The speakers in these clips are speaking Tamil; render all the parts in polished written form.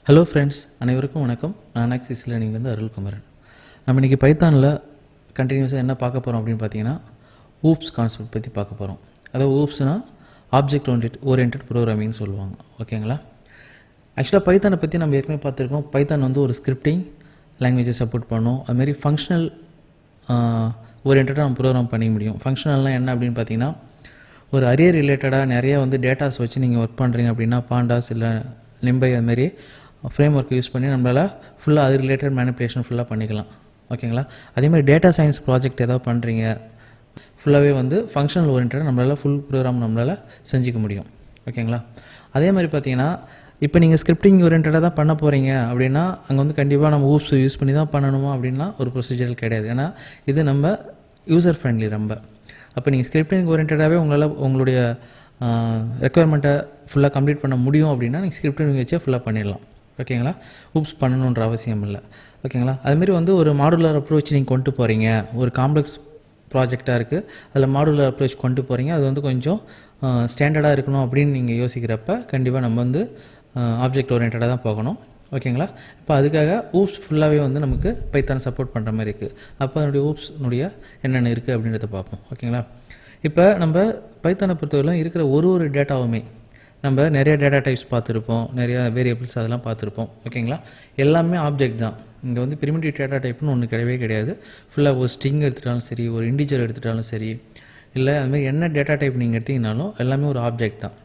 ஹலோ ஃப்ரெண்ட்ஸ், அனைவருக்கும் வணக்கம். நான் ஆக்சிஸ் லேர்னிங்லேருந்து அருள்குமரன். நம்ம இன்றைக்கி பைத்தானில் கண்டினியூஸாக என்ன பார்க்க போகிறோம் அப்படின்னு பார்த்தீங்கன்னா, ஊப்ஸ் கான்செப்ட் பற்றி பார்க்க போகிறோம். அதாவது ஊப்ஸ்னால் ஆப்ஜெக்ட் ஓரியன்டட் ப்ரோக்ராமிங்னு சொல்லுவாங்க. ஓகேங்களா? ஆக்சுவலாக பைத்தானை பற்றி நம்ம ஏற்கனவே பார்த்துருக்கோம். பைத்தான் வந்து ஒரு ஸ்கிரிப்டிங் லாங்குவேஜை சப்போர்ட் பண்ணும். அதுமாரி ஃபங்க்ஷனல் ஓரியன்டாக நம்ம ப்ரோக்ராம் பண்ணிக்க முடியும். ஃபங்க்ஷனல்னால் என்ன அப்படின்னு பார்த்தீங்கன்னா, ஒரு அரே ரிலேட்டடாக நிறையா வந்து டேட்டாஸ் வச்சு நீங்கள் ஒர்க் பண்ணுறீங்க அப்படின்னா, பாண்டாஸ் இல்லை நிம்பை அதுமாரி ஃப்ரேம் ஒர்க் யூஸ் பண்ணி நம்மளால் ஃபுல்லாக அது ரிலேட்டட் மேனிப்புலேஷன் ஃபுல்லாக பண்ணிக்கலாம். ஓகேங்களா? அதேமாதிரி டேட்டா சயின்ஸ் ப்ராஜெக்ட் ஏதாவது பண்ணுறீங்க, ஃபுல்லாகவே வந்து ஃபங்க்ஷனல் ஓரியன்டாக நம்மளால் ஃபுல் ப்ரோக்ராம் நம்மளால் செஞ்சுக்க முடியும். ஓகேங்களா? அதே மாதிரி பார்த்தீங்கன்னா, இப்போ நீங்கள் ஸ்கிரிப்டிங் ஓரியன்டாக தான் பண்ண போகிறீங்க அப்படின்னா, அங்கே வந்து கண்டிப்பாக நம்ம ஊப்ஸ் யூஸ் பண்ணி தான் பண்ணணுமா அப்படின்னா ஒரு ப்ரொசீஜர் கிடையாது. ஏன்னா இது நம்ம யூசர் ஃப்ரெண்ட்லி ரொம்ப. அப்போ நீங்கள் ஸ்கிரிப்டிங் ஓரியன்டாகவே உங்களுடைய ரெக்குயர்மெண்ட்டை ஃபுல்லாக கம்ப்ளீட் பண்ண முடியும் அப்படின்னா நீங்கள் ஸ்கிரிப்டிங் வச்சே ஃபுல்லாக பண்ணிடலாம். ஓகேங்களா? ஊப்ஸ் பண்ணணுன்ற அவசியம் இல்லை. ஓகேங்களா? அதுமாரி வந்து ஒரு மாடுலர் அப்ரோச் நீங்கள் கொண்டு போகிறீங்க, ஒரு காம்ப்ளெக்ஸ் ப்ராஜெக்டாக இருக்குது, அதில் மாடுலர் அப்ரோச் கொண்டு போகிறீங்க, அது வந்து கொஞ்சம் ஸ்டாண்டர்டாக இருக்கணும் அப்படின்னு நீங்கள் யோசிக்கிறப்ப கண்டிப்பாக நம்ம வந்து ஆப்ஜெக்ட் ஓரியன்டாக தான் போகணும். ஓகேங்களா? இப்போ அதுக்காக ஊப்ஸ் ஃபுல்லாகவே வந்து நமக்கு பைத்தான் சப்போர்ட் பண்ணுற மாதிரி இருக்குது. அப்போ அதனுடைய ஊப்ஸ்னுடைய என்னென்ன இருக்குது அப்படின்றத பார்ப்போம். ஓகேங்களா? இப்போ நம்ம பைத்தானை பொறுத்தவரையிலும் இருக்கிற ஒரு டேட்டாவுமே நம்ம நிறைய டேட்டா டைப்ஸ் பார்த்துருப்போம், நிறையா வேரியபிள்ஸ் அதெல்லாம் பார்த்துருப்போம். ஓகேங்களா? எல்லாமே ஆப்ஜெக்ட் தான். இங்கே வந்து பிரிமிட்டிவ் டேட்டா டைப்னு ஒன்று கிடையவே கிடையாது. ஃபுல்லாக ஒரு ஸ்ட்ரிங் எடுத்துட்டாலும் சரி, ஒரு இண்டிஜர் எடுத்துட்டாலும் சரி, இல்லை அதுமாதிரி என்ன டேட்டா டைப் நீங்கள் எடுத்திங்கனாலும் எல்லாமே ஒரு ஆப்ஜெக்ட் தான்.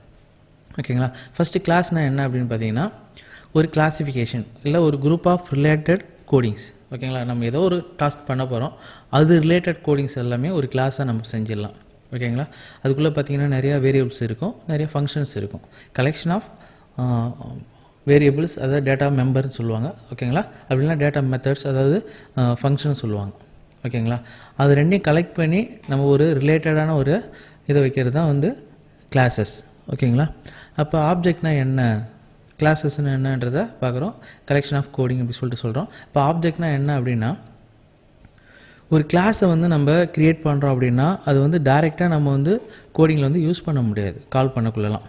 ஓகேங்களா? ஃபஸ்ட்டு கிளாஸ்னால் என்ன அப்படின்னு பார்த்தீங்கன்னா, ஒரு கிளாஸிஃபிகேஷன் இல்லை ஒரு குரூப் ஆஃப் ரிலேட்டட் கோடிங்ஸ். ஓகேங்களா? நம்ம ஏதோ ஒரு டாஸ்க் பண்ண போகிறோம், அது ரிலேட்டட் கோடிங்ஸ் எல்லாமே ஒரு கிளாஸாக நம்ம செஞ்சிடலாம். ஓகேங்களா? அதுக்குள்ளே பார்த்தீங்கன்னா நிறையா வேரியபிள்ஸ் இருக்கும், நிறைய ஃபங்க்ஷன்ஸ் இருக்கும். கலெக்ஷன் ஆஃப் வேரியபிள்ஸ், அதாவது டேட்டா மெம்பர்னு சொல்லுவாங்க. ஓகேங்களா? அப்படின்னா டேட்டா மெத்தட்ஸ், அதாவது ஃபங்க்ஷன் சொல்லுவாங்க. ஓகேங்களா? அது ரெண்டையும் கலெக்ட் பண்ணி நம்ம ஒரு ரிலேட்டடான ஒரு இதை வைக்கிறது தான் வந்து கிளாஸஸ். ஓகேங்களா? அப்போ ஆப்ஜெக்ட்னா என்ன, கிளாஸஸ்ன்னு என்னன்றதை பார்க்குறோம். கலெக்ஷன் ஆஃப் கோடிங் அப்படி சொல்லிட்டு சொல்கிறோம். இப்போ ஆப்ஜெக்ட்னா என்ன அப்படின்னா, ஒரு கிளாஸை வந்து நம்ம க்ரியேட் பண்ணுறோம் அப்படின்னா அது வந்து டைரெக்டாக நம்ம வந்து கோடிங்கில் வந்து யூஸ் பண்ண முடியாது, கால் பண்ணக்குள்ளலாம்.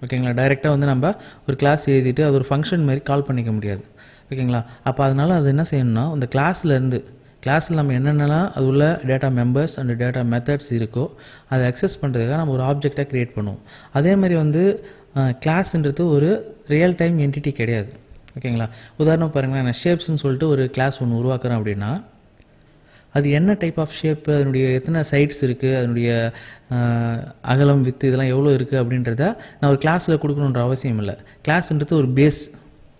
ஓகேங்களா? டைரெக்டாக வந்து நம்ம ஒரு கிளாஸ் எழுதிட்டு அது ஒரு ஃபங்க்ஷன் மாதிரி கால் பண்ணிக்க முடியாது. ஓகேங்களா? அப்போ அதனால் அது என்ன செய்யணும்னா, அந்த கிளாஸில் நம்ம என்னென்னலாம் அது உள்ள data members and data methods இருக்கோ அதை அக்சஸ் பண்ணுறதுக்காக நம்ம ஒரு ஆப்ஜெக்டாக க்ரியேட் பண்ணுவோம். அதே மாதிரி வந்து கிளாஸ்ன்றது ஒரு ரியல் டைம் என்டிட்டி கிடையாது. ஓகேங்களா? உதாரணம் பாருங்களேன், நான் ஷேப்ஸ்ன்னு சொல்லிட்டு ஒரு கிளாஸ் ஒன்று உருவாக்குறேன் அப்படின்னா, அது என்ன டைப் ஆஃப் ஷேப்பு, அதனுடைய எத்தனை சைட்ஸ் இருக்குது, அதனுடைய அகலம் வித்து இதெல்லாம் எவ்வளோ இருக்குது அப்படின்றத நான் ஒரு கிளாஸில் கொடுக்கணுன்ற அவசியம் இல்லை. கிளாஸ்ன்றது ஒரு பேஸ்.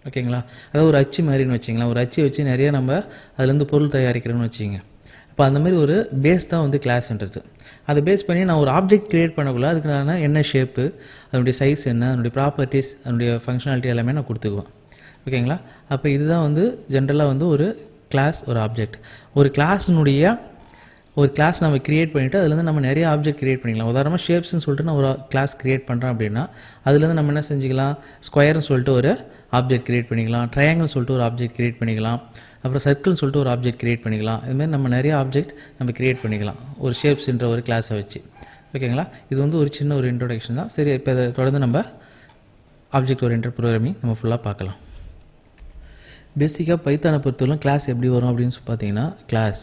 ஓகேங்களா? அதாவது ஒரு அச்சு மாதிரின்னு வச்சிங்களேன். ஒரு அச்சு வச்சு நிறைய நம்ம அதுலேருந்து பொருள் தயாரிக்கிறோன்னு வச்சிங்க. இப்போ அந்த மாதிரி ஒரு பேஸ் தான் வந்து கிளாஸ்ன்றது. அதை பேஸ் பண்ணி நான் ஒரு ஆப்ஜெக்ட் க்ரியேட் பண்ணக்குள்ள அதுக்கு நான் என்ன ஷேப்பு, அதனுடைய சைஸ் என்ன, அதனுடைய ப்ராப்பர்ட்டிஸ், அதனுடைய ஃபங்க்ஷனாலிட்டி எல்லாமே நான் கொடுத்துக்குவேன். ஓகேங்களா? அப்போ இதுதான் வந்து ஜென்ரலாக வந்து ஒரு கிளாஸ், ஒரு ஆப்ஜெக்ட். ஒரு கிளாஸ் நம்ம க்ரியேட் பண்ணிவிட்டு அதுலேருந்து நம்ம நிறைய ஆப்ஜெக்ட் க்ரியேட் பண்ணிக்கலாம். உதாரணமாக ஷேப்ஸ்ன்னு சொல்லிட்டு நான் ஒரு கிளாஸ் க்ரியேட் பண்ணுறேன் அப்படின்னா அதுலேருந்து நம்ம என்ன செஞ்சுக்கலாம், ஸ்கொயர்னு சொல்லிட்டு ஒரு ஆப்ஜெக்ட் க்ரியேட் பண்ணிக்கலாம், ட்ரையாங்கிள் சொல்லிட்டு ஒரு ஆப்ஜெக்ட் க்ரியேட் பண்ணிக்கலாம், அப்புறம் சர்க்கிள்னு சொல்லிட்டு ஒரு ஆப்ஜெக்ட் க்ரியேட் பண்ணிக்கலாம். இதுமாதிரி நம்ம நிறைய ஆப்ஜெக்ட் நம்ம க்ரியேட் பண்ணிக்கலாம் ஒரு ஷேப்ஸ்ன்ற ஒரு கிளாஸை வச்சு. ஓகேங்களா? இது வந்து ஒரு சின்ன ஒரு இன்ட்ரோடக்ஷன் தான். சரி, இப்போ இதை தொடர்ந்து நம்ம ஆப்ஜெக்ட் ஓரியன்டட் ப்ரோக்ராமிங் நம்ம ஃபுல்லாக பார்க்கலாம். பேசிக்காக பைத்தானை பொறுத்தவரைக்கும் கிளாஸ் எப்படி வரும் அப்படின்னு பார்த்தீங்கன்னா, கிளாஸ்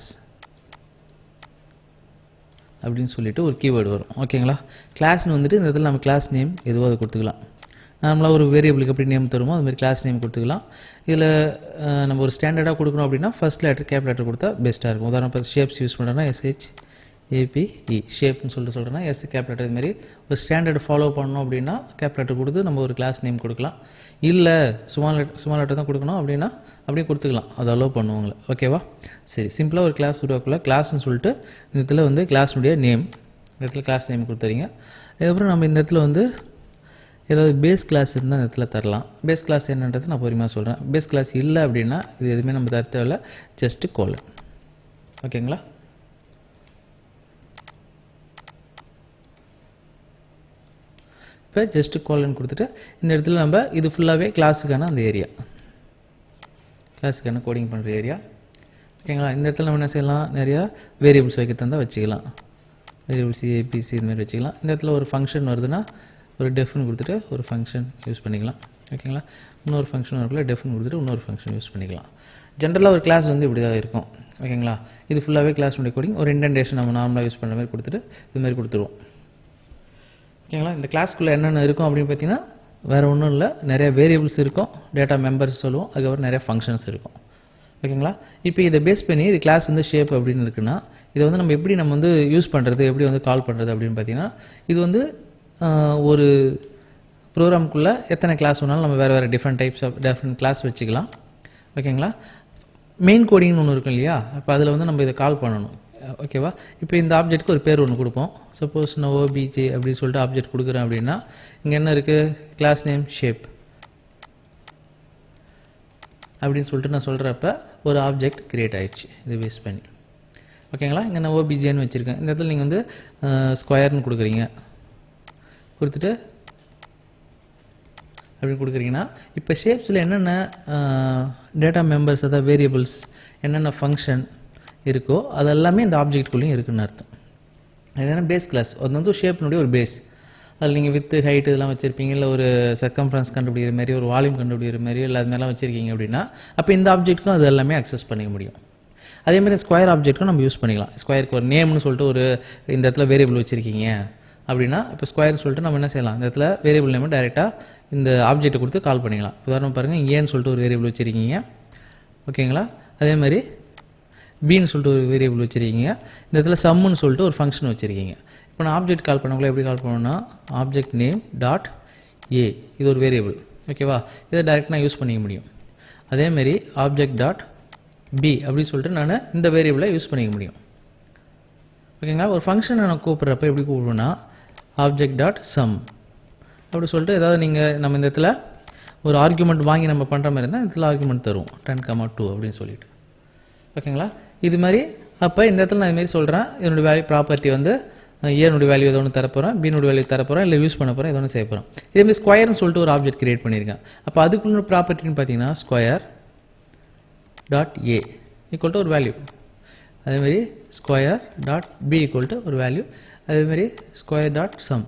அப்படின்னு சொல்லிட்டு ஒரு கீவேர்டு வரும். ஓகேங்களா? கிளாஸ்னு வந்துட்டு இந்த இடத்துல நம்ம கிளாஸ் நேம் எதுவோ அதை கொடுத்துக்கலாம். நம்மளாக ஒரு வேரியபிளுக்கு எப்படி நேம் தருமோ அதுமாதிரி கிளாஸ் நேம் கொடுத்துக்கலாம். இதில் நம்ம ஒரு ஸ்டாண்டர்டாக கொடுக்கணும் அப்படின்னா ஃபர்ஸ்ட் லெட்டர் கேப் லெட்டர் கொடுத்தா பெஸ்ட்டாக இருக்கும். உதாரணம் இப்போ ஷேப்ஸ் யூஸ் பண்ணுறோன்னா SHAPE ஷேப்னு சொல்கிறேன்னா எஸ் கேப் லெட்டர். இதுமாரி ஒரு ஸ்டாண்டர்டு ஃபாலோ பண்ணணும் அப்படின்னா கேப் லெட்டர் கொடுத்து நம்ம ஒரு கிளாஸ் நேம் கொடுக்கலாம். இல்லை ஸ்மால் லெட்டர் தான் கொடுக்கணும் அப்படின்னா அப்படியே கொடுத்துக்கலாம், அது அலோவ் பண்ணுவாங்களே. ஓகேவா? சரி, சிம்பிளாக ஒரு கிளாஸ் உருவாக்கல. கிளாஸ்ன்னு சொல்லிட்டு இந்த இடத்துல வந்து கிளாஸுடைய நேம், இந்த இடத்துல கிளாஸ் நேம் கொடுத்துறீங்க. அதுக்கப்புறம் நம்ம இந்த இடத்துல வந்து ஏதாவது பேஸ் கிளாஸ் இருந்தால் இந்த இடத்துல தரலாம். பேஸ் கிளாஸ் என்னன்றது நான் பொறுமையாக சொல்கிறேன். பேஸ் கிளாஸ் இல்லை அப்படின்னா இது எதுவுமே நம்ம தர தேவையில்ல, ஜஸ்ட்டு கோலன். ஓகேங்களா? இப்போ ஜஸ்ட்டு கோலன் கொடுத்துட்டு இந்த இடத்துல நம்ம இது ஃபுல்லாகவே கிளாஸுக்கான அந்த ஏரியா, கிளாஸுக்கான கோடிங் பண்ணுற ஏரியா. ஓகேங்களா? இந்த இடத்துல நம்ம என்ன செய்யலாம், நிறையா வேரியபிள்ஸ் வைக்க தந்தால் வச்சுக்கலாம். வேரியபிள்ஸ் ABC இதுமாதிரி வச்சுக்கலாம். இந்த இடத்துல ஒரு ஃபங்க்ஷன் வருதுன்னா ஒரு டெஃப்னு கொடுத்துட்டு ஒரு ஃபங்க்ஷன் யூஸ் பண்ணிக்கலாம். ஓகேங்களா? இன்னொரு ஃபங்க்ஷன் இருக்குல்ல டெஃப்னு கொடுத்துட்டு இன்னொரு ஃபங்க்ஷன் யூஸ் பண்ணிக்கலாம். ஜென்ரலாக ஒரு கிளாஸ் வந்து இப்படி தான் இருக்கும். ஓகேங்களா, இது ஃபுல்லாகவே கிளாஸ்னுடைய கோடிங். ஒரு இன்டென்டேஷன் நம்ம நார்மலாக யூஸ் பண்ணுற மாதிரி கொடுத்துட்டு இது மாதிரி கொடுத்துருவோம். ஓகேங்களா, இந்த கிளாஸ்க்குள்ளே என்னென்ன இருக்கும் அப்படின்னு பார்த்தீங்கன்னா வேறு ஒன்றும் இல்லை, நிறைய வேரியபிள்ஸ் இருக்கும், டேட்டா மெம்பர்ஸ் சொல்லுவோம், அதுக்கப்புறம் நிறைய ஃபங்க்ஷன்ஸ் இருக்கும். ஓகேங்களா, இப்போ இதை பேஸ் பண்ணி இது கிளாஸ் வந்து ஷேப் அப்படின்னு இருக்குன்னா இதை வந்து நம்ம வந்து யூஸ் பண்ணுறது, எப்படி வந்து கால் பண்ணுறது அப்படின்னு பார்த்தீங்கன்னா இது வந்து ஒரு ப்ரோக்ராம்குள்ளே எத்தனை கிளாஸ் வேணாலும் நம்ம வேறு different types of different class வச்சுக்கலாம். ஓகேங்களா, மெயின் கோடிங்னு ஒன்று இருக்கும் இல்லையா, இப்போ அதில் வந்து நம்ம இதை கால் பண்ணணும். ஓகேவா, இப்போ இந்த ஆப்ஜெக்ட்டுக்கு ஒரு பேர் ஒன்று கொடுப்போம். சப்போஸ் நான் ஓபிஜே அப்படின்னு சொல்லிட்டு ஆப்ஜெக்ட் கொடுக்குறேன் அப்படின்னா இங்கே என்ன இருக்குது, கிளாஸ் நேம் ஷேப் அப்படின்னு சொல்லிட்டு நான் சொல்கிறப்ப ஒரு ஆப்ஜெக்ட் க்ரியேட் ஆகிடுச்சு இது பேஸ் பண்ணி. ஓகேங்களா, இங்கே நான் ஓபிஜேன்னு வச்சுருக்கேன். இந்த இடத்துல நீங்கள் வந்து ஸ்கொயர்னு கொடுக்குறீங்க, கொடுத்துட்டு அப்படின்னு கொடுக்குறீங்கன்னா இப்போ ஷேப்ஸில் என்னென்ன டேட்டா மெம்பர்ஸ் அதாவது வேரியபிள்ஸ் என்னென்ன ஃபங்க்ஷன் இருக்கோ அதெல்லாமே இந்த ஆப்ஜெக்ட்குள்ளேயும் இருக்குதுன்னு அர்த்தம். அது என்ன பேஸ் கிளாஸ், அது வந்து ஷேப்னுடைய ஒரு பேஸ். அதில் நீங்கள் வித்து ஹைட் இதெல்லாம் வச்சுருப்பீங்க, இல்லை ஒரு சர்க்கம்ஃபரன்ஸ் கண்டுபிடிக்கிற மாதிரி, ஒரு வால்யூம் கண்டுபிடிக்கிற மாதிரி, இல்லை அது மாதிரிலாம் வச்சுருக்கீங்க அப்படின்னா அப்போ இந்த ஆப்ஜெக்ட்டுக்கும் அது எல்லாமே அக்சஸ் பண்ணிக்க முடியும். அதேமாதிரி ஸ்கொயர் ஆப்ஜெக்ட்டும் நம்ம யூஸ் பண்ணிக்கலாம். ஸ்கொயருக்கு ஒரு நேம்னு சொல்லிட்டு ஒரு இந்த இடத்துல வேரியபிள் வச்சுருக்கீங்க அப்படின்னா இப்போ ஸ்கொயர்னு சொல்லிட்டு நம்ம என்ன செய்யலாம், இந்த இடத்துல வேரியபிள் நேம் டைரெக்டாக இந்த ஆப்ஜெக்ட்டை கொடுத்து கால் பண்ணிக்கலாம். உதாரணம் பாருங்கள், ஏன்னு சொல்லிட்டு ஒரு வேரியபிள் வச்சுருக்கீங்க. ஓகேங்களா, அதே மாதிரி பின்னு சொல்லிட்டு ஒரு வேரியபிள் வச்சுருக்கீங்க. இந்த இடத்துல சம்முன்னு சொல்லிட்டு ஒரு ஃபங்க்ஷன் வச்சுருக்கீங்க. இப்போ நான் ஆப்ஜெக்ட் கால் பண்ணவங்களே எப்படி கால் பண்ணணும்னா ஆப்ஜெக்ட் நேம் டாட் ஏ, இது ஒரு வேரியபிள். ஓகேவா, இதை டைரெக்ட் நான் யூஸ் பண்ணிக்க முடியும். அதேமாரி ஆப்ஜெக்ட் டாட் பி அப்படின்னு சொல்லிட்டு நான் இந்த வேரியபிளை யூஸ் பண்ணிக்க முடியும். ஓகேங்களா, ஒரு ஃபங்க்ஷனை நான் கூப்பிட்றப்ப எப்படி கூப்பிடுவேன்னா ஆப்ஜெக்ட் டாட் சம் அப்படி சொல்லிட்டு ஏதாவது நம்ம இந்த இடத்துல ஒரு ஆர்குமெண்ட் வாங்கி நம்ம பண்ணுற மாதிரி இருந்தால் இந்த இடத்துல ஆர்குமெண்ட் தருவோம் 10,2 அப்படின்னு சொல்லிட்டு. ஓகேங்களா, இது மாதிரி அப்போ இந்த இடத்துல நான் இதுமாரி சொல்கிறேன், என்னுடைய வேல்யூ ப்ராப்பர்ட்டி வந்து ஏனுடைய வேல்யூ ஏதோ ஒன்று தரப்போகிறேன், பின்னுடைய வேல்யூ தரப்போகிறேன், இல்லை யூஸ் பண்ண போகிறேன், ஏதோ ஒன்று செய்ய போகிறேன். இதேமாதிரி ஸ்கொயர்னு சொல்லிட்டு ஒரு ஆப்ஜெக்ட் கிரியேட் பண்ணியிருக்கேன். அப்போ அதுக்குள்ள ப்ராப்பர்ட்டின்னு பார்த்தீங்கன்னா square dot a equal to ஒரு வேல்யூ, அதேமாதிரி square dot b equal to ஒரு வேல்யூ, அதேமாதிரி ஸ்கொயர் டாட் சம்.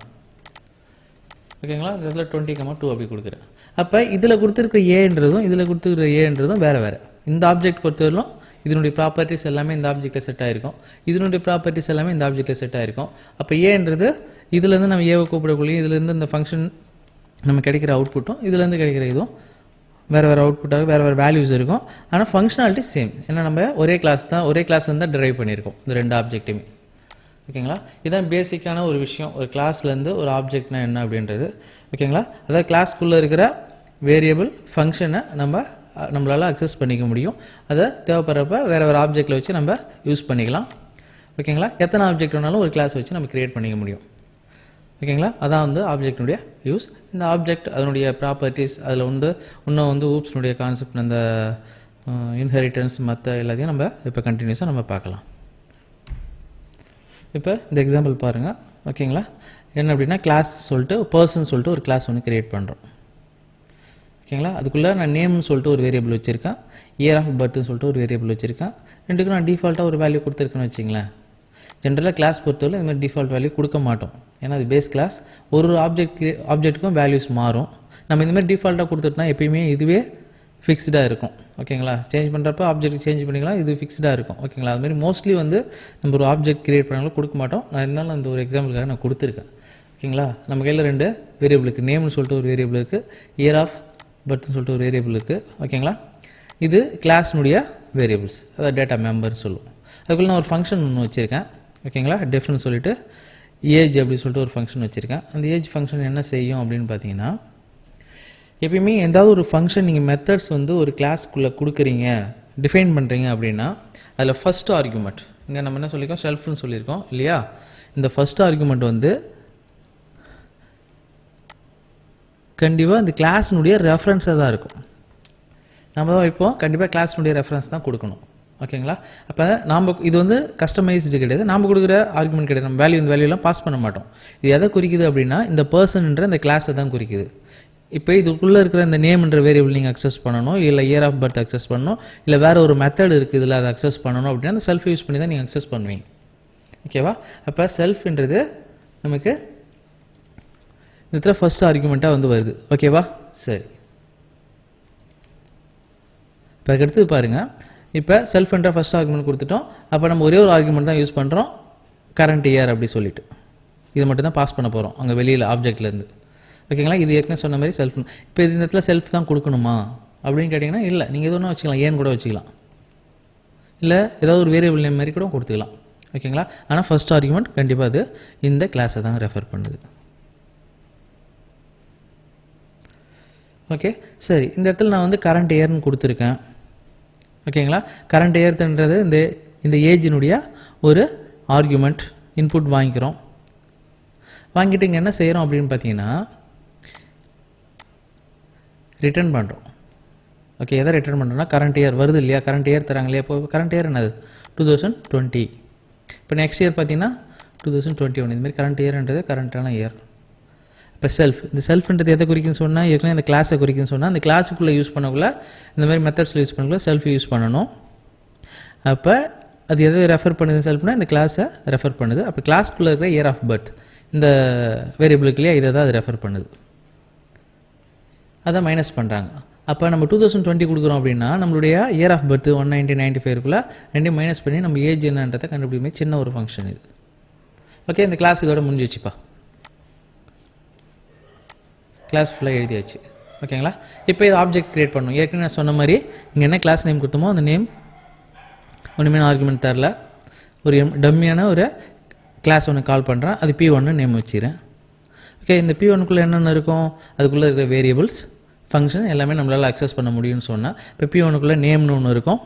ஓகேங்களா, இந்த இடத்துல 20,2 அப்படி கொடுக்குறேன். அப்போ இதில் கொடுத்துருக்க ஏன்றதும் இதில் கொடுத்துருக்க ஏன்றதும் வேறு வேறு. இந்த ஆப்ஜெக்ட் பொறுத்தவரையிலும் இதனுடைய ப்ராப்பர்ட்டிஸ் எல்லாமே இந்த ஆப்ஜெக்ட்டில் செட் ஆகிருக்கும், இதனுடைய ப்ராப்பர்ட்டிஸ் எல்லாமே இந்த ஆப்ஜெக்ட்டில் செட் ஆகிருக்கும். அப்போ ஏன்றது இதுலேருந்து நம்ம ஏவை கூப்பிடக்கூடிய இதுலேருந்து இந்த ஃபங்க்ஷன் நம்ம கிடைக்கிற அவுட்புட்டும் இதுலேருந்து கிடைக்கிற இதுவும் வேறு வேறு அவுட்புட்டாக வேறு வேறு வேல்யூஸ் இருக்கும். ஆனால் ஃபங்க்ஷனாலிட்டி சேம். ஏன்னா நம்ம ஒரே கிளாஸ்லேருந்து தான் டிரைவ் பண்ணியிருக்கோம் இந்த ரெண்டு ஆப்ஜெக்ட்டுமே. ஓகேங்களா, இதுதான் பேசிக்கான ஒரு விஷயம், ஒரு கிளாஸ்லேருந்து ஒரு ஆப்ஜெக்ட்னா என்ன அப்படின்றது. ஓகேங்களா, அதாவது கிளாஸ்க்குள்ளே இருக்கிற வேரியபிள் ஃபங்க்ஷனை நம்மளால் அக்சஸ் பண்ணிக்க முடியும். அதை தேவைப்படுறப்ப வேறு ஆப்ஜெக்டில் வச்சு நம்ம யூஸ் பண்ணிக்கலாம். ஓகேங்களா, எத்தனை ஆப்ஜெக்ட் வேணாலும் ஒரு கிளாஸ் வச்சு நம்ம க்ரியேட் பண்ணிக்க முடியும். ஓகேங்களா, அதான் வந்து ஆப்ஜெக்டினுடைய யூஸ். இந்த ஆப்ஜெக்ட் அதனுடைய ப்ராப்பர்ட்டிஸ் அதில் இன்னும் வந்து ஊப்ஸ்னுடைய கான்செப்ட், அந்த இன்ஹெரிட்டன்ஸ் மற்ற எல்லாத்தையும் நம்ம இப்போ கண்டினியூஸாக நம்ம பார்க்கலாம். இப்போ இந்த எக்ஸாம்பிள் பாருங்கள். ஓகேங்களா, என்ன அப்படின்னா கிளாஸ் சொல்லிட்டு பர்சன் சொல்லிட்டு ஒரு கிளாஸ் ஒன்று க்ரியேட் பண்ணுறோம். ஓகேங்களா, அதுக்குள்ளே நான் நேம்னு சொல்லிட்டு ஒரு வேரியபிள் வச்சுருக்கேன், இயர் ஆஃப் பர்த்னு சொல்லிட்டு ஒரு வேரியபிள் வச்சுருக்கேன். ரெண்டுக்கும் நான் டிஃபால்ட்டாக ஒரு வேல்யூ கொடுத்துருக்கேன்னு வச்சிங்களேன். ஜென்ரலாக கிளாஸ் பொறுத்தவரை இந்த மாதிரி டிஃபால்ட் வேல்யூ கொடுக்க மாட்டோம், ஏன்னா அது பேஸ் கிளாஸ். ஒரு ஆப்ஜெக்ட்டுக்கும் வேல்யூஸ் மாறும். நம்ம இந்த மாதிரி டிஃபால்ட்டாக கொடுத்துட்டோம்னா எப்பயுமே இதுவே ஃபிக்ஸ்டாக இருக்கும். ஓகேங்களா, சேஞ்ச் பண்ணுறப்ப ஆப்ஜெக்ட் சேஞ்ச் பண்ணிக்கலாம், இது ஃபிக்ஸ்டாக இருக்கும். ஓகேங்களா, அதுமாதிரி மோஸ்ட்லி வந்து நம்ம ஒரு ஆப்ஜெக்ட் கிரியேட் பண்ணாலும் கொடுக்க மாட்டோம். நான் இருந்தாலும் அந்த ஒரு எக்ஸாம்பிளுக்காக நான் கொடுத்துருக்கேன். ஓகேங்களா, நம்ம கையில் ரெண்டு வேரியபிளுக்கு நேம்னு சொல்லிட்டு ஒரு வேரியபிள் இருக்குது, இயர் ஆஃப் பர்த்னு சொல்லிட்டு ஒரு வேரியபிள் இருக்குது. ஓகேங்களா, இது கிளாஸ்னுடைய வேரியபிள்ஸ், அதாவது டேட்டா மெம்பர்னு சொல்லுவோம். அதுக்குள்ளே நான் ஒரு ஃபங்க்ஷன் ஒன்று வச்சுருக்கேன். ஓகேங்களா, டெஃப்னு சொல்லிட்டு ஏஜ் அப்படின்னு சொல்லிட்டு ஒரு ஃபங்க்ஷன் வச்சுருக்கேன். அந்த ஏஜ் ஃபங்க்ஷன் என்ன செய்யும் அப்படின்னு பார்த்தீங்கன்னா, எப்பயுமே எதாவது ஒரு ஃபங்க்ஷன் நீங்கள் மெத்தட்ஸ் வந்து ஒரு கிளாஸ்க்குள்ளே கொடுக்குறீங்க, டிஃபைன் பண்ணுறீங்க அப்படின்னா அதில் ஃபஸ்ட் ஆர்குமெண்ட் இங்கே நம்ம என்ன சொல்லியிருக்கோம், செல்ஃப்னு சொல்லியிருக்கோம் இல்லையா. இந்த ஃபஸ்ட் ஆர்குமெண்ட் வந்து கண்டிப்பாக இந்த கிளாஸ்னுடைய ரெஃபரன்ஸாக தான் இருக்கும். நம்ம தான் வைப்போம், கண்டிப்பாக கிளாஸ்னுடைய ரெஃபரன்ஸ் தான் கொடுக்கணும். ஓகேங்களா, அப்போ இது வந்து கஸ்டமைஸ்டு கிடையாது, நாம் கொடுக்குற ஆர்குமெண்ட் கிடையாது. நம்ம இந்த வேல்யூலாம் பாஸ் பண்ண மாட்டோம். இது எதை குறிக்குது அப்படின்னா இந்த பர்சன்ன்ற இந்த கிளாஸை தான் குறிக்குது. இப்போ இதுக்குள்ளே இருக்கிற இந்த நேம்ன்ற வேரியபிள் நீங்கள் அக்சஸ் பண்ணணும், இல்லை இயர் ஆஃப் பர்த் அக்சஸ் பண்ணணும், இல்லை வேறு ஒரு மெத்தட் இருக்குது இதில் அதை அக்சஸ் பண்ணணும் அப்படின்னா அந்த செல்ஃப் யூஸ் பண்ணி தான் நீங்கள் அக்சஸ் பண்ணுவீங்க. ஓகேவா, அப்போ செல்ஃப்ன்றது நமக்கு இந்த ஃபஸ்ட் ஆர்குமெண்ட்டாக வந்து வருது. ஓகேவா, சரி. இப்போ அதுக்கடுத்து பாருங்கள், இப்போ செல்ஃப் என்ற ஃபஸ்ட் ஆர்குமெண்ட் கொடுத்துட்டோம். அப்போ நம்ம ஒரே ஒரு ஆர்குமெண்ட் தான் யூஸ் பண்ணுறோம், கரண்ட் இயர் அப்படி சொல்லிட்டு. இது மட்டும் தான் பாஸ் பண்ண போகிறோம் அங்கே வெளியில் ஆப்ஜெக்ட்லேருந்து. ஓகேங்களா? இது ஏற்கனவே சொன்ன மாதிரி செல்ஃப். இப்போ இந்த இடத்துல செல்ஃப் தான் கொடுக்கணுமா அப்படின்னு கேட்டிங்கன்னா இல்லை, நீங்கள் எது ஒன்றா வச்சுக்கலாம், ஏன்னு கூட வச்சுக்கலாம், இல்லை ஏதாவது ஒரு வேரியபிள் நேம் மாதிரி கூட கொடுத்துக்கலாம். ஓகேங்களா? ஆனால் ஃபஸ்ட் ஆர்குமெண்ட் கண்டிப்பாக அது இந்த கிளாஸை தான் ரெஃபர் பண்ணுது. ஓகே, சரி. இந்த இடத்துல நான் வந்து கரண்ட் இயர்னு கொடுத்துருக்கேன். ஓகேங்களா? கரண்ட் இயர்ன்றது இந்த ஏஜினுடைய ஒரு ஆர்குமெண்ட் இன்புட் வாங்கிக்கிறோம். வாங்கிட்டு இங்கே என்ன செய்கிறோம் அப்படின்னு பார்த்தீங்கன்னா ரிட்டர்ன் பண்ணுறோம். ஓகே, எதை ரிட்டர்ன் பண்ணுறோம்னா கரண்ட் இயர் வருது இல்லையா, கரண்ட் இயர் தராங்க இல்லையா. இப்போ கரண்ட் இயர் என்னது 2020. இப்போ நெக்ஸ்ட் இயர் பார்த்தீங்கன்னா 2021. இதுமாதிரி கரண்ட் இயர்ன்றது கரண்ட்டான இயர். இப்போ செல்ஃப், இந்த செல்ஃப்ன்றது எதை குறிக்குன்னு சொன்னால் ஏற்கனவே இந்த கிளாஸை குறிக்குன்னு சொன்னால் அந்த கிளாஸுக்குள்ளே யூஸ் பண்ணக்குள்ள இந்த மாதிரி மெத்தட்ஸில் யூஸ் பண்ணக்குள்ள செல்ஃப் யூஸ் பண்ணணும். அப்போ அது எதை ரெஃபர் பண்ணுது செல்ஃப்னா இந்த கிளாஸை ரெஃபர் பண்ணுது. அப்போ கிளாஸ்க்குள்ளே இருக்கிற இயர் ஆஃப் பர்த் இந்த வேரியபிளுக்குள்ளேயே இதை தான் அது ரெஃபர் பண்ணுது. அதை மைனஸ் பண்ணுறாங்க. அப்போ நம்ம 2020 கொடுக்குறோம் அப்படின்னா நம்மளுடைய இயர் ஆஃப் பர்த் 1995 ரெண்டையும் மைனஸ் பண்ணி நம்ம ஏஜ் என்னன்றதை கண்டுபிடிக்குமே சின்ன ஒரு ஃபங்க்ஷன் இது. ஓகே, இந்த கிளாஸ் இதோட முடிஞ்சிச்சுப்பா. கிளாஸ் ஃபுல்லாக எழுதியாச்சு. ஓகேங்களா? இப்போ இது ஆப்ஜெக்ட் க்ரியேட் பண்ணணும். ஏற்கனவே நான் சொன்ன மாதிரி இங்கே என்ன கிளாஸ் நேம் கொடுத்தோமோ அந்த நேம் ஒன்றுமே ஆர்குமெண்ட் தரல, ஒரு டம்மியான ஒரு கிளாஸ் ஒன்று கால் பண்ணுறேன், அது P1 நேம் வச்சுக்கிறேன். ஓகே, இந்த P1க்குள்ளே என்னென்ன இருக்கும், அதுக்குள்ளே இருக்கிற வேரியபிள்ஸ் ஃபங்க்ஷன் எல்லாமே நம்மளால் அக்சஸ் பண்ண முடியும்னு சொன்னால் இப்போ P1க்குள்ளே நேம்னு ஒன்று இருக்கும்.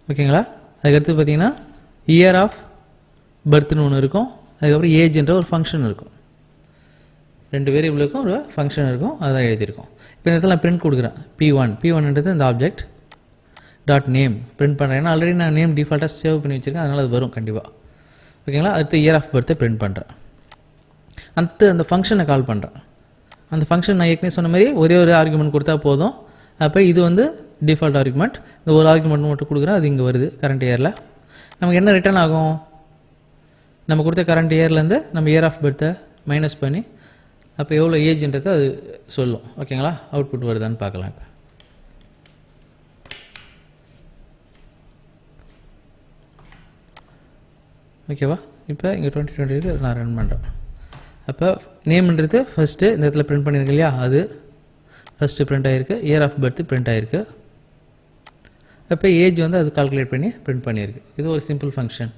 ஓகேங்களா? அதுக்கடுத்து பார்த்தீங்கன்னா இயர் ஆஃப் பர்த்னு ஒன்று இருக்கும். அதுக்கப்புறம் ஏஜ்ன்ற ஒரு ஃபங்க்ஷன் இருக்கும். ரெண்டு வேரியபிளுக்கும் ஒரு ஃபங்க்ஷன் இருக்கும், அதுதான் எழுதியிருக்கோம். இப்போ இந்த இடத்துல நான் பிரிண்ட் கொடுக்குறேன் P1ன்றது இந்த ஆப்ஜெக்ட் டாட் நேம் பிரிண்ட் பண்ணுறேன். ஏன்னா ஆல்ரெடி நான் நேம் டிஃபால்ட்டாக சேவ் பண்ணி வச்சுருக்கேன், அதனால் அது வரும் கண்டிப்பாக. ஓகேங்களா? அடுத்து இயர் ஆஃப் பர்த்தை பிரிண்ட் பண்ணுறேன். அந்த ஃபங்க்ஷனை கால் பண்ணுறேன். அந்த ஃபங்க்ஷன் நான் ஏற்கனவே சொன்ன மாதிரி ஒரே ஒரு ஆர்குமெண்ட் கொடுத்தா போதும். அப்போ இது வந்து டிஃபால்ட் ஆர்குமெண்ட். இந்த ஒரு ஆர்குமெண்ட் மட்டும் கொடுக்குறேன், அது இங்கே வருது கரண்ட் இயரில். நமக்கு என்ன ரிட்டர்ன் ஆகும், நம்ம கொடுத்த கரண்ட் இயர்லேருந்து நம்ம இயர் ஆஃப் பர்த்தை மைனஸ் பண்ணி அப்போ எவ்வளோ ஏஜ்ன்றது அது சொல்லும். ஓகேங்களா? அவுட்புட் வருதான்னு பார்க்கலாம். இப்போ ஓகேவா? இப்போ இங்கே 2020 நான் ரன் பண்ணுறேன். அப்போ நேம்ன்றது ஃபஸ்ட்டு இந்த இடத்துல பிரிண்ட் பண்ணியிருக்கு இல்லையா, அது ஃபஸ்ட்டு பிரிண்ட் ஆகிருக்கு. இயர் ஆஃப் பர்த் பிரிண்ட் ஆகிருக்கு. அப்போ ஏஜ் வந்து அது கால்குலேட் பண்ணி பிரிண்ட் பண்ணியிருக்கு. இது ஒரு சிம்பிள் ஃபங்க்ஷன்.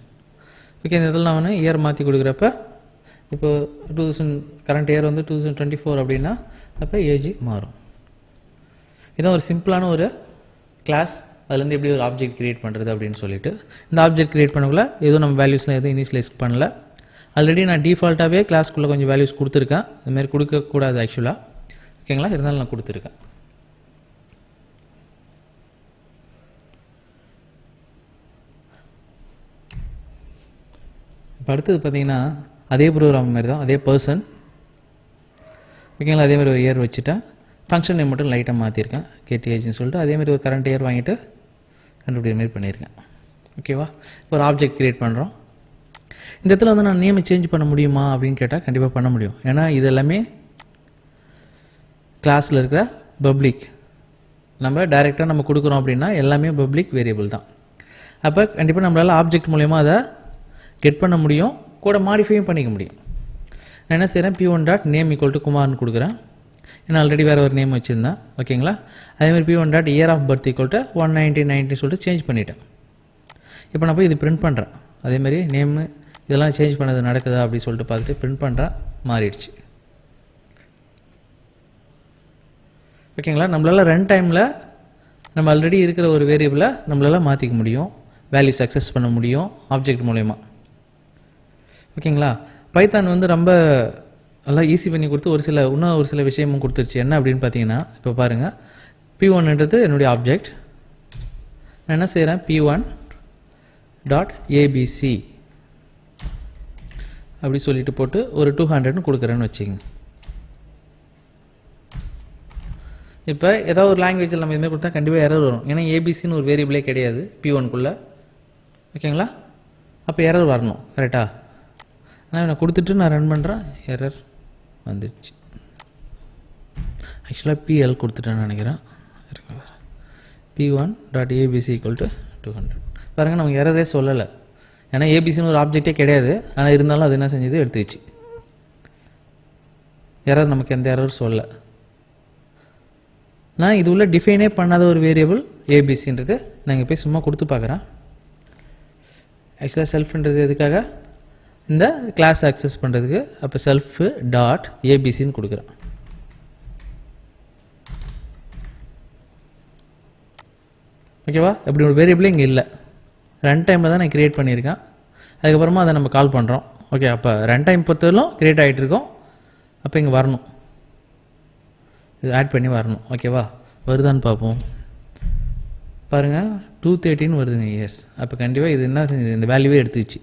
ஓகே, இந்த இடத்துல நான் இயர் மாற்றி கொடுக்குறப்ப இப்போ 2000 கரண்ட் இயர் வந்து 2024 அப்படின்னா அப்போ ஏஜ் மாறும். இதுதான் ஒரு சிம்பிளான ஒரு கிளாஸ். அதுலேருந்து எப்படி ஒரு ஆப்ஜெக்ட் க்ரியேட் பண்ணுறது அப்படின்னு சொல்லிட்டு இந்த ஆப்ஜெக்ட் க்ரியேட் பண்ணக்குள்ள எதுவும் நம்ம வேல்யூஸ்லாம் எதுவும் இனிஷியலைஸ் பண்ணல. ஆல்ரெடி நான் டிஃபால்ட்டாகவே கிளாஸ்க்குள்ளே கொஞ்சம் வேல்யூஸ் கொடுத்துருக்கேன். இதுமாதிரி கொடுக்கக்கூடாது ஆக்சுவலாக. ஓகேங்களா? இருந்தாலும் நான் கொடுத்துருக்கேன். இப்போ அடுத்தது பார்த்தீங்கன்னா அதே ப்ரோக்ராம் மாதிரி தான், அதே பர்சன். ஓகேங்களா? அதேமாதிரி ஒரு இயர் வச்சுட்டேன். ஃபங்க்ஷன் நேம் மட்டும் லைட்டாக மாற்றிருக்கேன், கெட் ஏஜ்னு சொல்லிட்டு. அதேமாதிரி ஒரு கரண்ட் இயர் வாங்கிட்டு கண்டுபிடிக்கிற மாதிரி பண்ணியிருக்கேன். ஓகேவா? இப்போ ஒரு ஆப்ஜெக்ட் க்ரியேட் பண்ணுறோம். இந்த இடத்துல வந்து நான் நேமை சேஞ்ச் பண்ண முடியுமா அப்படின்னு கேட்டால் கண்டிப்பாக பண்ண முடியும். ஏன்னா இது எல்லாமே கிளாஸில் இருக்கிற பப்ளிக். நம்ம டைரெக்டாக நம்ம கொடுக்குறோம் அப்படின்னா எல்லாமே பப்ளிக் வேரியபிள் தான். அப்போ கண்டிப்பாக நம்மளால் ஆப்ஜெக்ட் மூலயமா அதை கெட் பண்ண முடியும், கூட மாடிஃபையும் பண்ணிக்க முடியும். நான் என்ன செய்கிறேன், P1.name = குமார்னு கொடுக்குறேன். ஏன்னா ஆல்ரெடி வேறு ஒரு நேம் வச்சுருந்தேன். ஓகேங்களா? அதேமாதிரி P1.year of birth = 1990 சொல்லிட்டு சேஞ்ச் பண்ணிட்டேன். இப்போ நான் போய் இது பிரிண்ட் பண்ணுறேன். அதேமாதிரி நேமு இதெல்லாம் சேஞ்ச் பண்ணது நடக்குதா அப்படின்னு சொல்லிட்டு பார்த்துட்டு பிரிண்ட் பண்ணுறேன், மாறிடுச்சு. ஓகேங்களா? நம்மளால் ரன் டைமில் நம்ம ஆல்ரெடி இருக்கிற ஒரு வேரியபிளை நம்மளால் மாற்றிக்க முடியும், வேல்யூஸ் அக்சஸ் பண்ண முடியும் ஆப்ஜெக்ட் மூலயமா. ஓகேங்களா? பைத்தான் வந்து ரொம்ப நல்லா ஈஸி பண்ணி கொடுத்து இன்னும் ஒரு சில விஷயமும் கொடுத்துருச்சு. என்ன அப்படின்னு பார்த்தீங்கன்னா இப்போ பாருங்கள், P1ன்றது என்னுடைய ஆப்ஜெக்ட். நான் என்ன செய்கிறேன், P1.abc அப்படி சொல்லிட்டு போட்டு ஒரு 200ன்னு கொடுக்குறேன்னு வச்சுக்கோங்க. இப்போ ஏதாவது ஒரு லாங்குவேஜில் நம்ம இதுமாதிரி கொடுத்தா கண்டிப்பாக எரர் வரும். ஏன்னா ஏபிசின்னு ஒரு வேரியபிளே கிடையாது P1க்குள்ளே. ஓகேங்களா? அப்போ எரர் வரணும் கரெக்டாக. ஆனால் நான் கொடுத்துட்டு நான் ரன் பண்ணுறேன், எரர் வந்துடுச்சு. ஆக்சுவலாக PL கொடுத்துட்டேன்னு நினைக்கிறேன். p1 dot ABC equal to 200. பாருங்க நமக்கு எரரே சொல்லலை, ஏன்னா ஏபிசின்னு ஒரு ஆப்ஜெக்டே கிடையாது. ஆனால் இருந்தாலும் அது என்ன செஞ்சது, எடுத்துச்சு. எரர் நமக்கு எந்த எரரும் சொல்ல. நான் இது உள்ள டிஃபைனே பண்ணாத ஒரு வேரியபிள் ஏபிசின்றது நான் இங்கே போய் சும்மா கொடுத்து பார்க்குறேன். ஆக்சுவலாக செல்ஃப்ன்றது எதுக்காக, இந்த கிளாஸ் ஆக்சஸ் பண்ணுறதுக்கு. அப்போ செல்ஃப் டாட் ஏபிசின்னு கொடுக்குறேன். ஓகேவா, இப்படி ஒரு வேரியபிளே இங்கே இல்லை. ரன் டைமில் தான் நான் க்ரியேட் பண்ணியிருக்கேன். அதுக்கப்புறமா அதை நம்ம கால் பண்ணுறோம். ஓகே, அப்போ ரன் டைம் பொறுத்தவரையிலும் க்ரியேட் ஆகிட்டு இருக்கோம். அப்போ இங்கே வரணும், இது ஆட் பண்ணி வரணும். ஓகேவா, வருதான்னு பார்ப்போம். பாருங்கள் 213 வருதுங்க இயர்ஸ். அப்போ கண்டிப்பாக இது என்ன செஞ்சது, இந்த வேல்யூவே எடுத்துச்சு.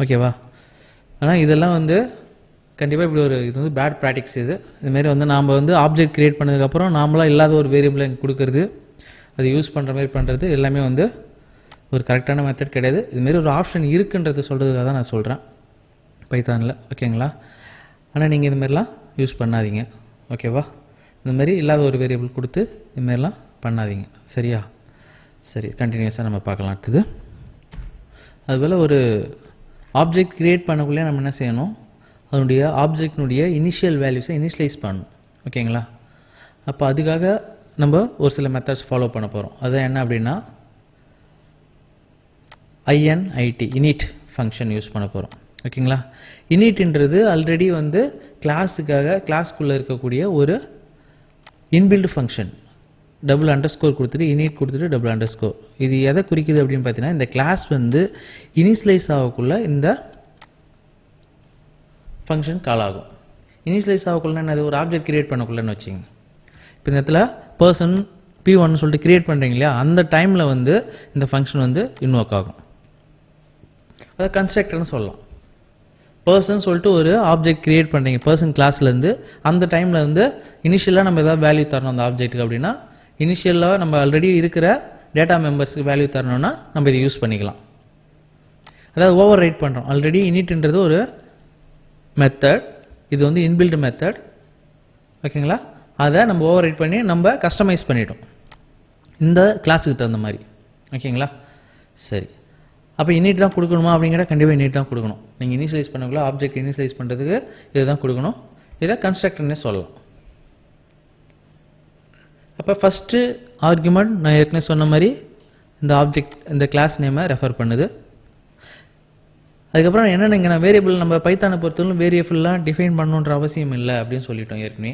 ஓகேவா, ஆனால் இதெல்லாம் வந்து கண்டிப்பாக இப்படி ஒரு இது வந்து பேட் ப்ராக்டிக்ஸ். இதுமாரி வந்து நாம் வந்து ஆப்ஜெக்ட் க்ரியேட் பண்ணதுக்கப்புறம் நாமளாக இல்லாத ஒரு வேரியபிளை கொடுக்கறது, அது யூஸ் பண்ணுற மாதிரி பண்ணுறது எல்லாமே வந்து ஒரு கரெக்டான மெத்தட் கிடையாது. இதுமாரி ஒரு ஆப்ஷன் இருக்குன்றது சொல்கிறதுக்காக தான் நான் சொல்கிறேன் பைத்தானில். ஓகேங்களா, ஆனால் நீங்கள் இதுமாரிலாம் யூஸ் பண்ணாதீங்க. ஓகேவா, இந்தமாரி இல்லாத ஒரு வேரியபிள் கொடுத்து இதுமாரிலாம் பண்ணாதீங்க. சரியா, சரி, கண்டினியூஸாக நம்ம பார்க்கலாம். அடுத்தது அதுபோல் ஒரு ஆப்ஜெக்ட் க்ரியேட் பண்ணக்குள்ளே நம்ம என்ன செய்யணும், அதனுடைய ஆப்ஜெக்டினுடைய இனிஷியல் வேல்யூஸை இனிஷியலைஸ் பண்ணணும். ஓகேங்களா, அப்போ அதுக்காக நம்ம ஒரு சில மெத்தட்ஸ் ஃபாலோ பண்ண போகிறோம். அது என்ன அப்படின்னா init ஃபங்க்ஷன் யூஸ் பண்ண போகிறோம். ஓகேங்களா, இனிட்ன்றது ஆல்ரெடி வந்து கிளாஸுக்குள்ளே இருக்கக்கூடிய ஒரு இன்பில்டு ஃபங்க்ஷன். டபுள் அண்டர்ஸ்கோர் கொடுத்துட்டு இனிட் கொடுத்துட்டு டபுள் அண்டர்ஸ்கோர். இது எதை குறிக்குது அப்படின்னு பார்த்தீங்கன்னா, இந்த கிளாஸ் வந்து இனிஷியலைஸ் ஆகக்குள்ள இந்த ஃபங்க்ஷன் கால் ஆகும். இனிஷியலைஸ் ஆகக்குள்ள என்னது, ஒரு ஆப்ஜெக்ட் க்ரியேட் பண்ணக்குள்ளன்னு வச்சிங்க. இப்போ இந்த இடத்துல பர்சன் p1 சொல்லிட்டு க்ரியேட் பண்ணுறீங்க இல்லையா, அந்த டைமில் வந்து இந்த ஃபங்க்ஷன் வந்து இன்வோக் ஆகும். அதை கன்ஸ்ட்ரக்டர்னு சொல்லலாம். பர்சன் சொல்லிட்டு ஒரு ஆப்ஜெக்ட் க்ரியேட் பண்ணுறீங்க பர்சன் கிளாஸ்லேருந்து, அந்த டைமில் வந்து இனிஷியலாக நம்ம எதாவது வேல்யூ தரணும் அந்த ஆப்ஜெக்ட்டுக்கு அப்படின்னா, இனிஷியலாக நம்ம ஆல்ரெடி இருக்கிற டேட்டா மெம்பர்ஸுக்கு வேல்யூ தரணும்னா நம்ம இதை யூஸ் பண்ணிக்கலாம். அதாவது ஓவர் ரைட் பண்ணுறோம். ஆல்ரெடி இனிட்ன்றது ஒரு மெத்தட், இது வந்து இன்பில்டு மெத்தட். ஓகேங்களா, அதை நம்ம ஓவர் ரைட் பண்ணி நம்ம கஸ்டமைஸ் பண்ணிட்டோம் இந்த கிளாஸுக்கு தகுந்த மாதிரி. ஓகேங்களா, சரி. அப்போ இனிட் தான் கொடுக்கணுமா அப்படிங்கிற, கண்டிப்பாக இனிட் தான் கொடுக்கணும். நீங்கள் இனிஷியலைஸ் பண்ணக்குள்ள ஆப்ஜெக்ட் இனிஷியலைஸ் பண்ணுறதுக்கு இதை தான் கொடுக்கணும். இதை கன்ஸ்ட்ரக்டர்னே சொல்லலாம். அப்போ ஃபஸ்ட்டு ஆர்குமெண்ட் நான் ஏற்கனவே சொன்ன மாதிரி இந்த ஆப்ஜெக்ட் இந்த கிளாஸ் நேமை ரெஃபர் பண்ணுது. அதுக்கப்புறம் என்னென்ன இங்கே நான் வேரியபிள் நம்ம பைத்தானை பொறுத்தவரைக்கும் வேரியபிள்லாம் டிஃபைன் பண்ணணுன்ற அவசியம் இல்லை அப்படின்னு சொல்லிட்டோம் ஏற்கனவே.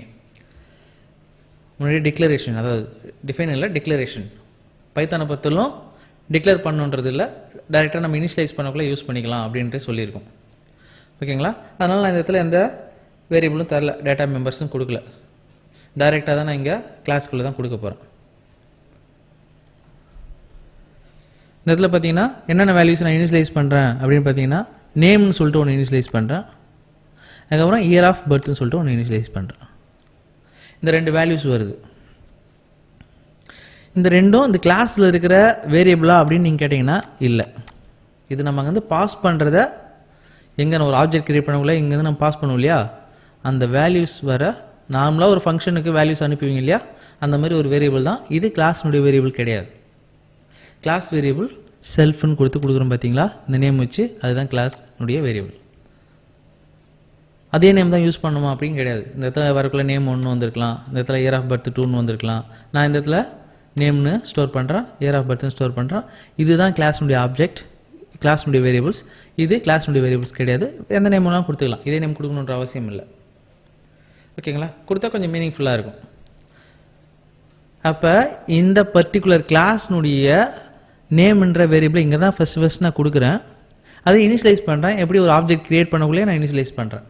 முன்னாடி டிக்ளரேஷன், அதாவது டிஃபைன் இல்லை டிக்ளரேஷன். பைத்தானை பொறுத்தவரைக்கும் டிக்ளேர் பண்ணுன்றது இல்லை, டைரெக்டாக நம்ம இனிஷியலைஸ் பண்ணக்குள்ளே யூஸ் பண்ணிக்கலாம் அப்படின்ட்டு சொல்லியிருக்கோம். ஓகேங்களா, அதனால் நான் இந்த இடத்துல எந்த வேரியபிளும் தரல, டேட்டா மெம்பர்ஸும் கொடுக்கல. டைரெக்டாக தான் நான் இங்கே கிளாஸ்க்குள்ளே தான் கொடுக்க போகிறேன். இந்த இடத்துல பார்த்தீங்கன்னா என்னென்ன வேல்யூஸ் நான் இனிஷியலைஸ் பண்ணுறேன் அப்படின்னு பார்த்தீங்கன்னா, நேம்னு சொல்லிட்டு ஒன்று இனிஷியலைஸ் பண்ணுறேன். அதுக்கப்புறம் இயர் ஆஃப் பர்த்னு சொல்லிட்டு ஒன்று இனிஷியலைஸ் பண்ணுறேன். இந்த ரெண்டு வேல்யூஸ் வருது. இந்த ரெண்டும் இந்த கிளாஸில் இருக்கிற வேரியபிளா அப்படின்னு நீங்கள் கேட்டிங்கன்னா இல்லை. இது நம்ம அங்கே வந்து பாஸ் பண்ணுறத எங்கே நான் ஒரு ஆப்ஜெக்ட் க்ரியேட் பண்ணக்குள்ள இங்கேருந்து நம்ம பாஸ் பண்ணுவோம் இல்லையா, அந்த வேல்யூஸ் வர நார்மலாக ஒரு ஃபங்க்ஷனுக்கு வேல்யூஸ் அனுப்புவீங்க இல்லையா, அந்த மாதிரி ஒரு வேரியபிள் தான் இது. கிளாஸ்னுடைய வேரியபிள் கிடையாது. கிளாஸ் வேரியபிள் செல்ஃப்னு கொடுக்குறோம் பார்த்தீங்களா, இந்த நேம் வச்சு, அதுதான் கிளாஸ்னுடைய வேரியபிள். அதே நேம் தான் யூஸ் பண்ணுமா அப்படின்னு கிடையாது. இந்த இடத்துல வரக்குள்ள நேம் 1 வந்திருக்கலாம், இந்த இடத்துல இயர் ஆஃப் பர்த் 2ன்னு வந்திருக்கலாம். நான் இந்த இடத்துல நேம்னு ஸ்டோர் பண்ணுறேன், இயர் ஆஃப் பர்த்னு ஸ்டோர் பண்ணுறேன். இதுதான் கிளாஸ்னுடைய ஆப்ஜெக்ட், கிளாஸ்னுடைய வேரியபிள்ஸ். இது கிளாஸ்னுடைய வேரியபிள்ஸ் கிடையாது. எந்த நேம் வேணாலும் கொடுத்துக்கலாம், இதே நேம் கொடுக்கணுன்ற அவசியம் இல்லை. ஓகேங்களா, கொடுத்தா கொஞ்சம் மீனிங்ஃபுல்லாக இருக்கும். அப்போ இந்த பர்டிகுலர் கிளாஸ்னுடைய நேம்ன்ற வேரியபிள் இங்கே தான் ஃபஸ்ட் நான் கொடுக்குறேன். அதை இனிஷியலைஸ் பண்ணுறேன். எப்படி ஒரு ஆப்ஜெக்ட் க்ரியேட் பண்ணக்குள்ளே நான் இனிஷியலைஸ் பண்ணுறேன்.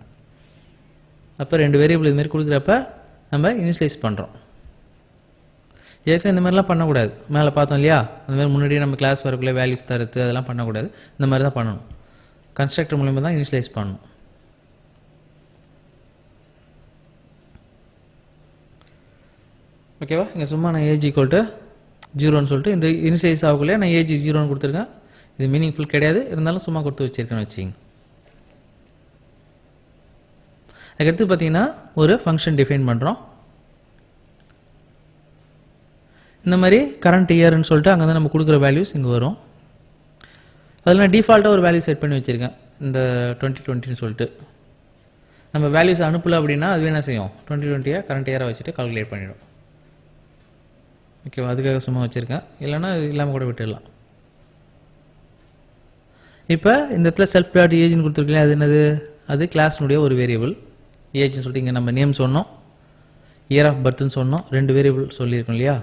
அப்போ ரெண்டு வேரியபிள் இதுமாரி கொடுக்குறப்ப நம்ம இனிஷியலைஸ் பண்ணுறோம். ஏற்கனவே இந்த மாதிரிலாம் பண்ணக்கூடாது. மேலே பார்த்தோம் இல்லையா, அந்த மாதிரி முன்னாடியே நம்ம கிளாஸ் வரக்குள்ளே வேல்யூஸ் தரது அதெல்லாம் பண்ணக்கூடாது. இந்த மாதிரி தான் பண்ணணும். கன்ஸ்ட்ரக்டர் மூலமாக தான் இனிஷியலைஸ் பண்ணணும். ஓகேவா, இங்கே சும்மா நான் ஏஜ் ஈக்குவல் டு 0ன்னு சொல்லிட்டு இந்த இனிஷியலைஸ் ஆகக்குள்ளே நான் ஏஜ் 0ன்னு கொடுத்துருக்கேன். இது மீனிங்ஃபுல் கிடையாது, இருந்தாலும் சும்மா கொடுத்து வச்சுருக்கேன்னு வச்சிங்க. அதுக்கடுத்து பார்த்தீங்கன்னா ஒரு ஃபங்க்ஷன் டிஃபைன் பண்ணுறோம். இந்த மாதிரி கரண்ட் இயர்னு சொல்லிட்டு அங்கே வந்து நம்ம கொடுக்குற வேல்யூஸ் இங்கே வரும். அதில் நான் டிஃபால்ட்டாக ஒரு வேல்யூ செட் பண்ணி வச்சுருக்கேன், இந்த 2020ன்னு சொல்லிட்டு. நம்ம வேல்யூஸ் அனுப்பலை அப்படின்னா அது என்ன செய்யும், 2020 கரண்ட் இயரை வச்சுட்டு கால்குலேட் பண்ணிடும். ஓகேவா, அதுக்காக சும்மா வச்சுருக்கேன், இல்லைன்னா அது இல்லாமல் கூட விட்டுடலாம். இப்போ இந்த இடத்துல செல்ஃப் டாட் ஏஜ்னு கொடுத்துருக்கீங்களா, அது என்னது, அது கிளாஸ்னுடைய ஒரு வேரியபிள். ஏஜ்னு சொல்லிட்டு இங்கே நம்ம நேம் சொன்னோம், இயர் ஆஃப் பர்த்னு சொன்னோம், 2 வேரியபிள் சொல்லியிருக்கோம் இல்லையா.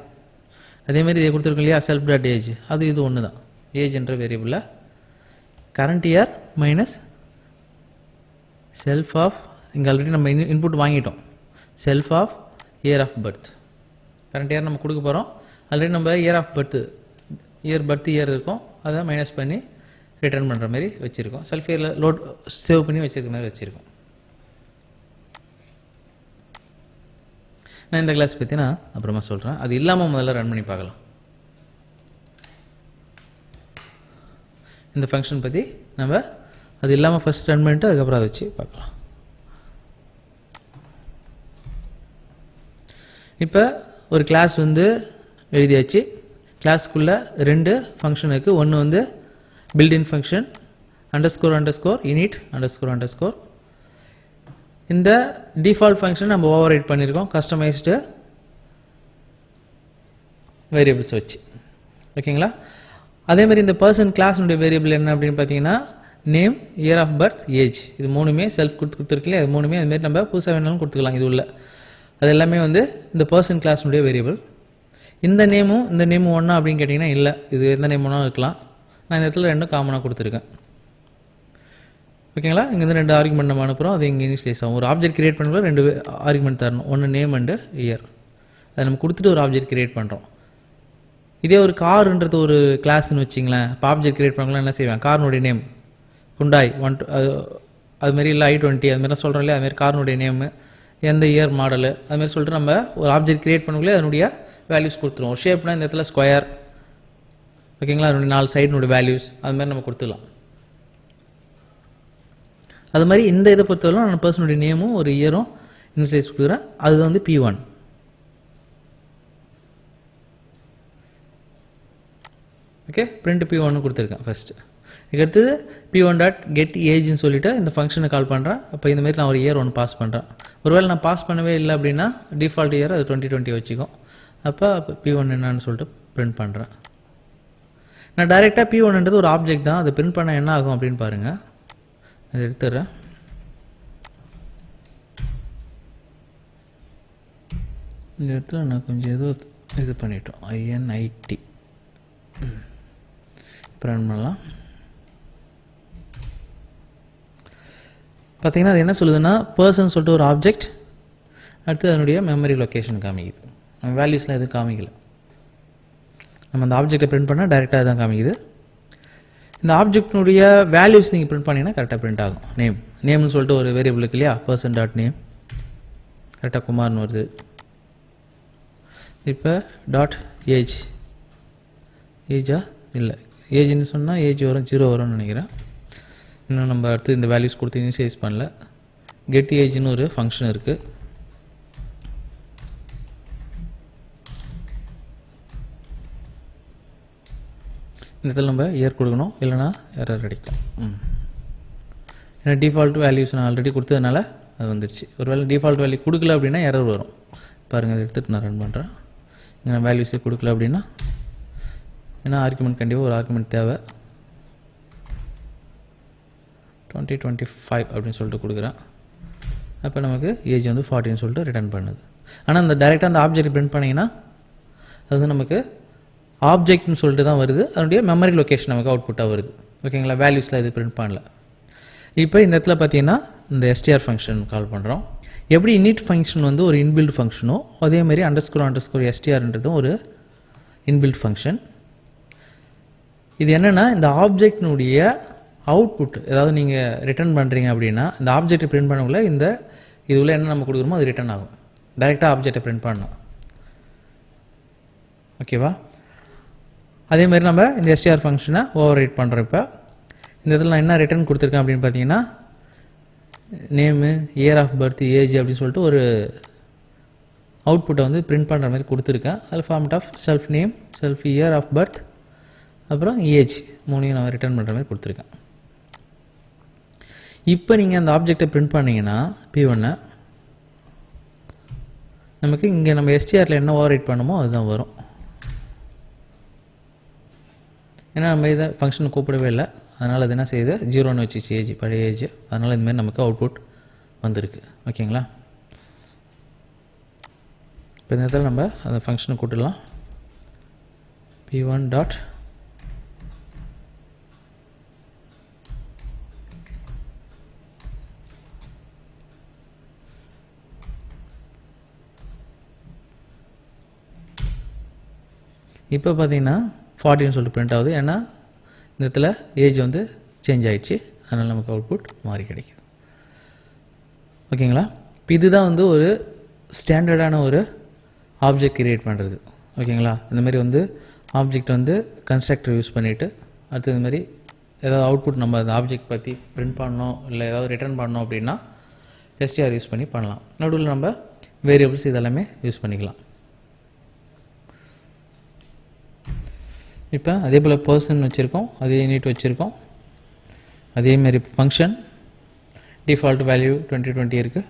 அதேமாதிரி இதை கொடுத்துருக்கோம் இல்லையா, செல்ஃப் டாட் ஏஜ், அது இது ஒன்று தான். ஏஜ்ன்ற வேரியபிளில் current year minus self of, இங்கே ஆல்ரெடி நம்ம இன்புட் வாங்கிட்டோம், self of year of birth. Current year நம்ம கொடுக்க போகிறோம், ஆல்ரெடி நம்ம இயர் ஆஃப் பர்த் இயர் இருக்கும், அதை மைனஸ் பண்ணி ரிட்டர்ன் பண்ணுற மாதிரி வச்சுருக்கோம். செல்ஃப் இயரில் லோட் சேவ் பண்ணி வச்சுருக்க மாதிரி வச்சுருக்கோம். நான் இந்த கிளாஸ் பற்றி நான் அப்புறமா சொல்கிறேன், அது இல்லாமல் முதல்ல ரன் பண்ணி பார்க்கலாம். இந்த ஃபங்க்ஷன் பற்றி நம்ம அது இல்லாமல் ஃபஸ்ட் ரன் பண்ணிட்டு அதுக்கப்புறம் அதை வச்சு பார்க்கலாம். இப்போ ஒரு கிளாஸ் வந்து எழுதியாச்சு. கிளாஸ்க்குள்ளே 2 ஃபங்க்ஷன் இருக்குது. ஒன்று வந்து பில்டின் ஃபங்க்ஷன் __ init __ இந்த டிஃபால்ட் ஃபங்க்ஷன் நம்ம ஓவர் ரைட் பண்ணியிருக்கோம் கஸ்டமைஸ்டு வேரியபிள்ஸ் வச்சு. ஓகேங்களா, அதேமாதிரி இந்த பர்சன் கிளாஸ்னுடைய வேரியபிள் என்ன அப்படின்னு பார்த்தீங்கன்னா name, year of birth, age, இது 3மே செல்ஃப் கொடுத்துருக்கல, அது 3மே அதுமாரி நம்ம புதுசாக வேணாலும் கொடுத்துக்கலாம். இது உள்ள அது எல்லாமே வந்து இந்த பர்சன் கிளாஸ்னுடைய வேரியபிள். இந்த நேமும் ஒன்றா அப்படின்னு கேட்டிங்கன்னா இல்லை, இது எந்த நேம் ஒன்றா இருக்கலாம். நான் இந்த இடத்துல 2 காமனாக கொடுத்துருக்கேன். ஓகேங்களா, இங்கேருந்து 2 ஆர்குமெண்ட் நம்ம அனுப்புகிறோம், அது இங்கே இனிஷியலைஸ் ஆகும். ஒரு ஆப்ஜெக்ட் கிரியேட் பண்ணும்போது 2 ஆர்குமெண்ட் தரணும், ஒன்று நேம் அண்டு இயர். அதை நம்ம கொடுத்துட்டு ஒரு ஆப்ஜெக்ட் கிரியேட் பண்ணுறோம். இதே ஒரு கார்ன்றது ஒரு கிளாஸ்ன்னு வச்சிங்களேன், இப்போ ஆப்ஜெக்ட் கிரியேட் பண்ணலாம் என்ன செய்வேன், கார்னுடைய நேம் குண்டாய் 1 அதுமாரி இல்லை i20 அதுமாதிரி சொல்கிறோம் இல்லையா, அதுமாரி கார்னுடைய நேமு, எந்த இயர் மாடலு, அதுமாரி சொல்லிட்டு நம்ம ஒரு ஆப்ஜெக்ட் கிரியேட் பண்ணக்குள்ளே அதனுடைய வேல்யூஸ் கொடுத்துருவோம். ஒரு ஷேப்னா இந்த இடத்துல ஸ்கொயர், ஓகேங்களா, அதனுடைய 4 சைடுனுடைய வேல்யூஸ் அதுமாதிரி நம்ம கொடுத்துக்கலாம். அது மாதிரி இந்த இதை பொறுத்தவரை நான் பர்சனுடைய நேமும் ஒரு இயரும் இனிஷியலைஸ் கொடுக்குறேன். அது வந்து P1. ஓகே, பிரிண்ட் P1 கொடுத்துருக்கேன் ஃபஸ்ட்டு. இதுக்கடுத்தது P1.get age சொல்லிவிட்டு இந்த ஃபங்க்ஷனை கால் பண்ணுறேன். அப்போ இந்த மாதிரி நான் ஒரு இயர் 1 பாஸ் பண்ணுறேன். ஒருவேளை நான் பாஸ் பண்ணவே இல்லை அப்படின்னா டிஃபால்ட் இயர் அது 2020 வச்சுக்கும். அப்போ P1 என்னன்னு சொல்லிட்டு பிரிண்ட் பண்ணுறேன். நான் டைரெக்டாக P1ன்றது ஒரு ஆப்ஜெக்ட் தான், அதை பிரிண்ட் பண்ண என்ன ஆகும் அப்படின்னு பாருங்கள். அதை எடுத்துடுறேன். இந்த இடத்துல நான் கொஞ்சம் ஏதோ இது பண்ணிட்டோம், INIT ரன் பண்ணலாம். பார்த்தீங்கன்னா அது என்ன சொல்லுதுன்னா பர்சன் சொல்லிட்டு ஒரு ஆப்ஜெக்ட், அடுத்து அதனுடைய மெமரி லொக்கேஷன் காமிக்குது. நம்ம வேல்யூஸ்லாம் எதுவும் காமிக்கல, நம்ம அந்த ஆப்ஜெக்டை பிரிண்ட் பண்ணால் டைரெக்டாக தான் காமிக்குது. இந்த ஆப்ஜெக்டினுடைய வேல்யூஸ் நீங்கள் பிரிண்ட் பண்ணிங்கன்னா கரெக்டாக பிரிண்ட் ஆகும். நேம்னு சொல்லிட்டு ஒரு வேரியபிள் இருக்கு இல்லையா, person.name கரெக்டாக குமார்னு வருது. இப்போ .age ஏஜா இல்லை, ஏஜ்னு சொன்னால் ஏஜ் வரும் 0 வரும்னு நினைக்கிறேன். இன்னும் நம்ம அடுத்து இந்த வேல்யூஸ் கொடுத்து இனிஷியலைஸ் பண்ணல. கெட் ஏஜ்னு ஒரு ஃபங்க்ஷன் இருக்குது. இந்த இடத்துல நம்ம இயர் கொடுக்கணும், இல்லைனா எரர் அடிக்கும். ஏன்னா டிஃபால்ட் வேல்யூஸ் நான் ஆல்ரெடி கொடுத்ததுனால அது வந்துடுச்சு. ஒரு வேளை டிஃபால்ட் வேல்யூ கொடுக்கல அப்படின்னா எரர் வரும். பாருங்கள், அதை எடுத்துகிட்டு நான் ரன் பண்ணுறேன். இங்கே நான் வேல்யூஸே கொடுக்கல அப்படின்னா, ஏன்னா ஆர்குமெண்ட் கண்டிப்பாக ஒரு ஆர்குமெண்ட் தேவை. 2025 அப்படின்னு சொல்லிட்டு கொடுக்குறேன். அப்போ நமக்கு ஏஜ் வந்து 40ன்னு சொல்லிட்டு ரிட்டர்ன் பண்ணுது. ஆனால் அந்த டைரெக்டாக அந்த ஆப்ஜெக்ட் பிரிண்ட் பண்ணிங்கன்னா அது வந்து நமக்கு ஆப்ஜெக்ட்னு சொல்லிட்டு தான் வருது, அதனுடைய மெமரி லொக்கேஷன் நமக்கு அவுட்புட்டாக வருது. ஓகேங்களா, வேல்யூஸில் இது பிரிண்ட் பண்ணல. இப்போ இந்த இடத்துல பார்த்தீங்கன்னா இந்த str ஃபங்க்ஷன் கால் பண்ணுறோம். எப்படி init ஃபங்க்ஷன் வந்து ஒரு இன்பில்ட் ஃபங்க்ஷனோ அதேமாதிரி _ strன்றதும் ஒரு இன்பில்ட் ஃபங்க்ஷன். இது என்னென்னா இந்த ஆப்ஜெக்டினுடைய அவுட்புட், ஏதாவது நீங்கள் ரிட்டர்ன் பண்ணுறீங்க அப்படின்னா இந்த ஆப்ஜெக்டை பிரிண்ட் பண்ணக்குள்ள இந்த இதுக்குள்ளே என்ன நம்ம கொடுக்குறோமோ அது ரிட்டர்ன் ஆகும். டைரெக்டாக ஆப்ஜெக்டை பிரிண்ட் பண்ணணும். ஓகேவா, அதே மாதிரி நம்ம இந்த str ஃபங்க்ஷனை ஓவர் ரைட் பண்ணுறோம். இப்போ இந்த இதில் நான் என்ன ரிட்டர்ன் கொடுத்துருக்கேன் அப்படின்னு பார்த்தீங்கன்னா name, year of birth, age அப்படின்னு சொல்லிட்டு ஒரு அவுட்புட்டை வந்து பிரிண்ட் பண்ணுற மாதிரி கொடுத்துருக்கேன். அதில் format of self name, self year of birth, அப்புறம் ஏஜ் மூணையும் நான் ரிட்டர்ன் பண்ணுற மாதிரி கொடுத்துருக்கேன். இப்போ நீங்கள் அந்த ஆப்ஜெக்டை பிரிண்ட் பண்ணிங்கன்னா P1 நமக்கு இங்கே நம்ம எஸ்டிஆரில் என்ன ஓவர் ரைட் பண்ணுமோ அதுதான் வரும். ஏன்னா நம்ம இதை ஃபங்க்ஷன் கூப்பிடவே இல்லை, அதனால் அது என்ன செய்யுது 0ன்னு வச்சுச்சு ஏஜ், பழைய ஏஜ். அதனால் இதுமாதிரி நமக்கு அவுட்புட் வந்திருக்கு. ஓகேங்களா? இப்போ இந்த இடத்துல நம்ம அந்த ஃபங்க்ஷனை கூட்டலாம். P1 டாட் இப்போ பார்த்தீங்கன்னா 40ன்னு சொல்லிட்டு பிரிண்ட் ஆகுது. ஏன்னா இந்த இடத்துல ஏஜ் வந்து சேஞ்ச் ஆகிடுச்சு, அதனால் நமக்கு அவுட்புட் மாறி கிடைக்குது. ஓகேங்களா? இப்போ இதுதான் வந்து ஒரு ஸ்டாண்டர்டான ஒரு ஆப்ஜெக்ட் கிரியேட் பண்ணுறது. ஓகேங்களா? இந்த மாதிரி வந்து ஆப்ஜெக்ட் வந்து கன்ஸ்ட்ரக்டர் யூஸ் பண்ணிவிட்டு அடுத்து இந்த மாதிரி ஏதாவது அவுட்புட் நம்ம அந்த ஆப்ஜெக்ட் பற்றி பிரிண்ட் பண்ணோம் இல்லை ஏதாவது ரிட்டர்ன் பண்ணோம் அப்படின்னா எஸ்டிஆர் யூஸ் பண்ணி பண்ணலாம். நடுவில் நம்ம வேரியபிள்ஸ் இதெல்லாமே யூஸ் பண்ணிக்கலாம். இப்போ அதே போல் பர்சன் வச்சுருக்கோம், அதே யூனிட் வச்சுருக்கோம், அதேமாரி ஃபங்க்ஷன் டிஃபால்ட் வேல்யூ 2020 இருக்குது.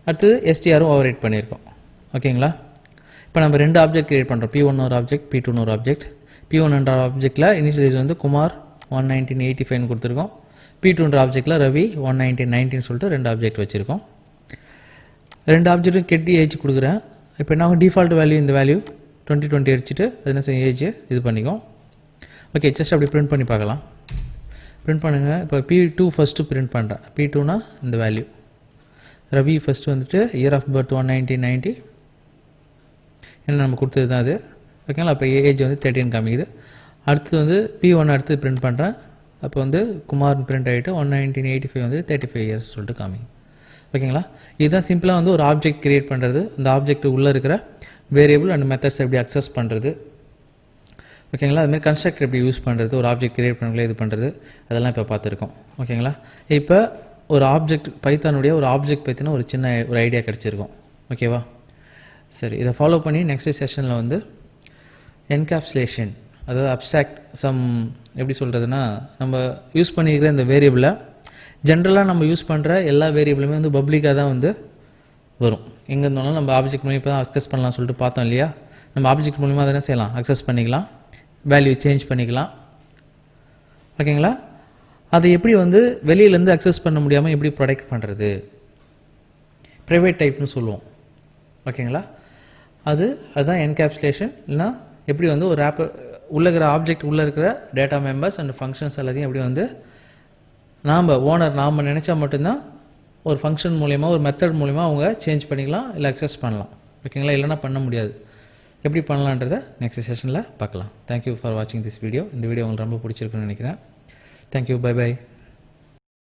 அடுத்தது எஸ்டிஆரும் ஓவர் ரைட் பண்ணியிருக்கோம். ஓகேங்களா? இப்போ நம்ம 2 ஆப்ஜெக்ட் கிரியேட் பண்ணுறோம். P1 ஒரு ஆப்ஜெக்ட், P2 ஒரு ஆப்ஜெக்ட். P1 ஆப்ஜெக்டில் இனிஷியலைஸ் வந்து குமார் 11985 கொடுத்துருக்கோம். P2 ஆப்ஜெக்டில் ரவி 11990 சொல்லிட்டு 2 ஆப்ஜெக்ட் வச்சுருக்கோம். 2 ஆப்ஜெக்ட்டும் கெட்டி ஏஜ் கொடுக்குறேன். இப்போ என்ன டிஃபால்ட் வேல்யூ இந்த வேல்யூ 2020 அடிச்சுட்டு அது என்ன செய்யும் ஏஜ் இது பண்ணிக்கும். ஓகே, ஜஸ்ட் அப்படி பிரிண்ட் பண்ணி பார்க்கலாம். பிரிண்ட் பண்ணுங்கள். இப்போ P2 ஃபஸ்ட்டு பிரிண்ட் பண்ணுறேன். P2னா இந்த வேல்யூ, ரவி ஃபஸ்ட்டு வந்துட்டு இயர் ஆஃப் பர்த் 11990 என்ன நம்ம கொடுத்தது தான் அது. ஓகேங்களா? அப்போ ஏஜ் வந்து 13 காமிக்குது. அடுத்து வந்து P1 அடுத்து பிரிண்ட் பண்ணுறேன். அப்போ வந்து குமார் பிரிண்ட் ஆகிட்டு 11985 வந்து 35 இயர்ஸ் சொல்லிட்டு காமிக்கும். ஓகேங்களா? இதுதான் சிம்பிளாக வந்து ஒரு ஆப்ஜெக்ட் கிரியேட் பண்ணுறது, அந்த ஆப்ஜெக்ட் உள்ளே இருக்கிற வேரியபிள் அண்ட் மெத்தட்ஸ் எப்படி அக்சஸ் பண்ணுறது. ஓகேங்களா? அதுமாதிரி கன்ஸ்ட்ரக்டர் எப்படி யூஸ் பண்ணுறது, ஒரு ஆப்ஜெக்ட் கிரியேட் பண்ணல இது பண்ணுறது, அதெல்லாம் இப்போ பார்த்துருக்கோம். ஓகேங்களா? இப்போ ஒரு ஆப்ஜெக்ட் பைத்தானுடைய ஒரு ஆப்ஜெக்ட் பற்றின ஒரு சின்ன ஒரு ஐடியா கிடச்சிருக்கும். ஓகேவா? சரி, இதை ஃபாலோ பண்ணி நெக்ஸ்ட் செஷனில் வந்து என்கேப்சுலேஷன், அதாவது அப்ஸ்ட்ராக்ட் சம் எப்படி சொல்கிறதுனா நம்ம யூஸ் பண்ணிக்கிற இந்த வேரியபிளை ஜென்ரலாக நம்ம யூஸ் பண்ணுற எல்லா வேரியபிளுமே வந்து பப்ளிக்காக தான் வந்து வரும். எங்கே இருந்தாலும் நம்ம ஆப்ஜெக்ட் மூலிமா இப்போ தான் அக்சஸ் பண்ணலாம் சொல்லிட்டு பார்த்தோம் இல்லையா? நம்ம ஆப்ஜெக்ட் மூலிமா அதை என்ன செய்யலாம், அக்சஸ் பண்ணிக்கலாம், வேல்யூ சேஞ்ச் பண்ணிக்கலாம். ஓகேங்களா? அதை எப்படி வந்து வெளியிலேருந்து அக்சஸ் பண்ண முடியாமல் எப்படி ப்ரொடெக்ட் பண்ணுறது, ப்ரைவேட் டைப்னு சொல்லுவோம். ஓகேங்களா? அதுதான் என்கேப்சுலேஷன். இல்லைனா எப்படி வந்து ஒரு ஆப் உள்ளே இருக்கிற ஆப்ஜெக்ட் உள்ளே இருக்கிற டேட்டா மெம்பர்ஸ் அண்ட் ஃபங்க்ஷன்ஸ் எல்லாத்தையும் எப்படி வந்து நாம் நினச்சா மட்டும்தான் ஒரு ஃபங்க்ஷன் மூலிமா ஒரு மெத்தட் மூலிமா அவங்க சேஞ்ச் பண்ணிக்கலாம் இல்லை அக்சஸ் பண்ணலாம். ஓகேங்களா? இல்லைனா பண்ண முடியாது. எப்படி பண்ணலான்றதை நெக்ஸ்ட் செஷனில் பார்க்கலாம். தேங்க்யூ ஃபார் வாட்சிங் திஸ் வீடியோ. இந்த வீடியோ உங்களுக்கு ரொம்ப பிடிச்சிருக்குன்னு நினைக்கிறேன். Thank you, bye by.